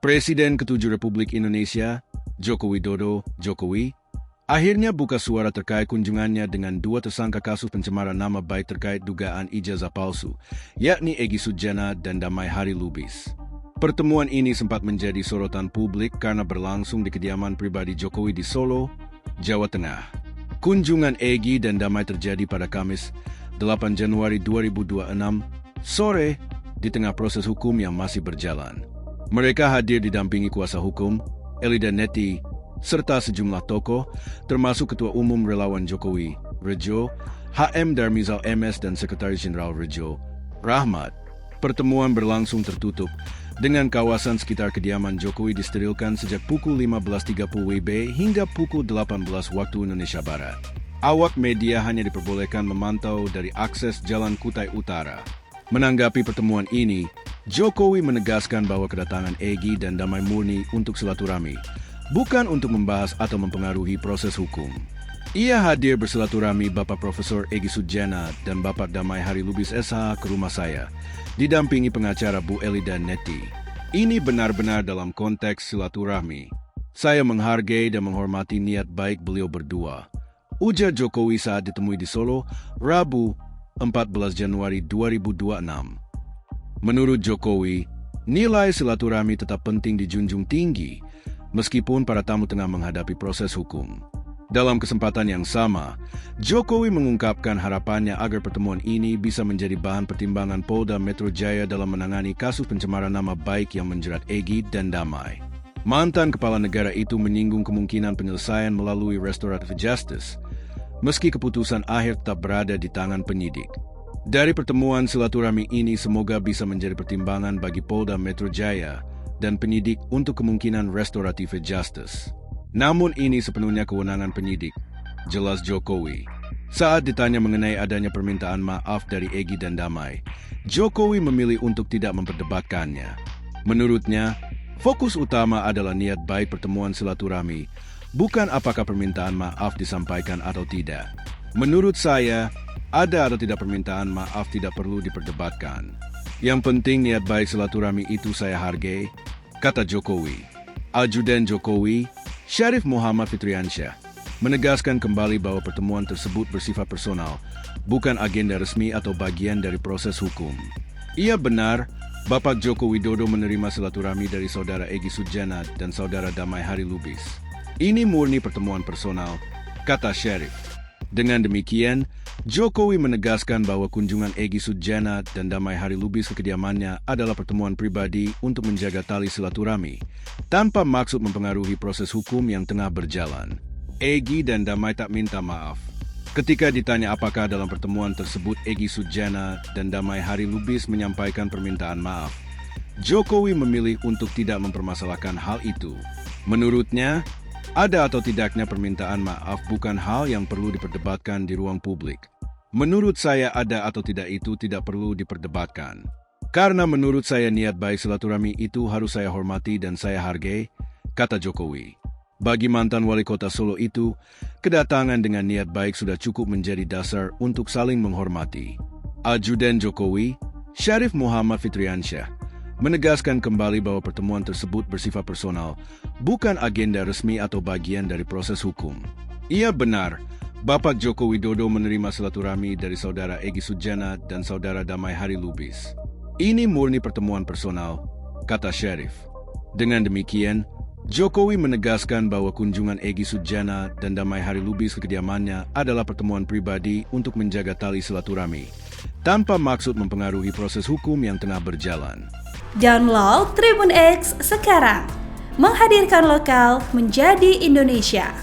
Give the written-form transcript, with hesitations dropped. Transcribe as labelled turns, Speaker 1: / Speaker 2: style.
Speaker 1: Presiden ke-7 Republik Indonesia, Joko Widodo, Jokowi, akhirnya buka suara terkait kunjungannya dengan dua tersangka kasus pencemaran nama baik terkait dugaan ijazah palsu, yakni Egy Sujana dan Damai Hari Lubis. Pertemuan ini sempat menjadi sorotan publik karena berlangsung di kediaman pribadi Jokowi di Solo, Jawa Tengah. Kunjungan Egy dan Damai terjadi pada Kamis, 8 Januari 2026, sore, di tengah proses hukum yang masih berjalan. Mereka hadir didampingi kuasa hukum, Elida Neti, serta sejumlah tokoh, termasuk Ketua Umum Relawan Jokowi, Rejo, HM Darmizal MS dan Sekretaris Jenderal Rejo, Rahmat. Pertemuan berlangsung tertutup, dengan kawasan sekitar kediaman Jokowi disterilkan sejak pukul 15.30 WIB hingga pukul 18 waktu Indonesia Barat. Awak media hanya diperbolehkan memantau dari akses Jalan Kutai Utara. Menanggapi pertemuan ini, Jokowi menegaskan bahwa kedatangan Egy dan Damai murni untuk silaturahmi, bukan untuk membahas atau mempengaruhi proses hukum. Ia hadir bersilaturahmi Bapak Profesor Egy Sujana dan Bapak Damai Hari Lubis SH ke rumah saya, didampingi pengacara Bu Elida Neti. Ini benar-benar dalam konteks silaturahmi. Saya menghargai dan menghormati niat baik beliau berdua, ujar Jokowi saat ditemui di Solo, Rabu, 14 Januari 2026. Menurut Jokowi, nilai silaturahmi tetap penting dijunjung tinggi, meskipun para tamu tengah menghadapi proses hukum. Dalam kesempatan yang sama, Jokowi mengungkapkan harapannya agar pertemuan ini bisa menjadi bahan pertimbangan Polda Metro Jaya dalam menangani kasus pencemaran nama baik yang menjerat Egy dan Damai. Mantan kepala negara itu menyinggung kemungkinan penyelesaian melalui restoratif justice, meski keputusan akhir tetap berada di tangan penyidik. Dari pertemuan silaturahmi ini semoga bisa menjadi pertimbangan bagi Polda Metro Jaya dan penyidik untuk kemungkinan restoratif justice. Namun ini sepenuhnya kewenangan penyidik, jelas Jokowi. Saat ditanya mengenai adanya permintaan maaf dari Egy dan Damai, Jokowi memilih untuk tidak memperdebatkannya. Menurutnya, fokus utama adalah niat baik pertemuan silaturahmi, bukan apakah permintaan maaf disampaikan atau tidak. Menurut saya, ada atau tidak permintaan maaf tidak perlu diperdebatkan. Yang penting niat baik silaturahmi itu saya hargai, kata Jokowi. Ajudan Jokowi, Syarif Muhammad Fitriansyah, menegaskan kembali bahwa pertemuan tersebut bersifat personal, bukan agenda resmi atau bagian dari proses hukum. Ia benar, Bapak Joko Widodo menerima silaturahmi dari Saudara Egy Sujana dan Saudara Damai Hari Lubis. Ini murni pertemuan personal, kata Syarif. Dengan demikian, Jokowi menegaskan bahwa kunjungan Egy Sujana dan Damai Hari Lubis ke kediamannya adalah pertemuan pribadi untuk menjaga tali silaturahmi, tanpa maksud mempengaruhi proses hukum yang tengah berjalan. Egy dan Damai tak minta maaf. Ketika ditanya apakah dalam pertemuan tersebut Egy Sujana dan Damai Hari Lubis menyampaikan permintaan maaf, Jokowi memilih untuk tidak mempermasalahkan hal itu. Menurutnya, ada atau tidaknya permintaan maaf bukan hal yang perlu diperdebatkan di ruang publik. Menurut saya ada atau tidak itu tidak perlu diperdebatkan. Karena menurut saya niat baik silaturahmi itu harus saya hormati dan saya hargai, kata Jokowi. Bagi mantan wali kota Solo itu, kedatangan dengan niat baik sudah cukup menjadi dasar untuk saling menghormati. Ajudan Jokowi, Syarif Muhammad Fitriansyah, menegaskan kembali bahwa pertemuan tersebut bersifat personal, bukan agenda resmi atau bagian dari proses hukum. Ia benar, Bapak Joko Widodo menerima silaturahmi dari Saudara Egy Sujana dan Saudara Damai Hari Lubis. Ini murni pertemuan personal, kata Syarif. Dengan demikian, Jokowi menegaskan bahwa kunjungan Egy Sujana dan Damai Hari Lubis ke kediamannya adalah pertemuan pribadi untuk menjaga tali silaturahmi, tanpa maksud mempengaruhi proses hukum yang tengah berjalan.
Speaker 2: Download Tribun X sekarang, menghadirkan lokal menjadi Indonesia.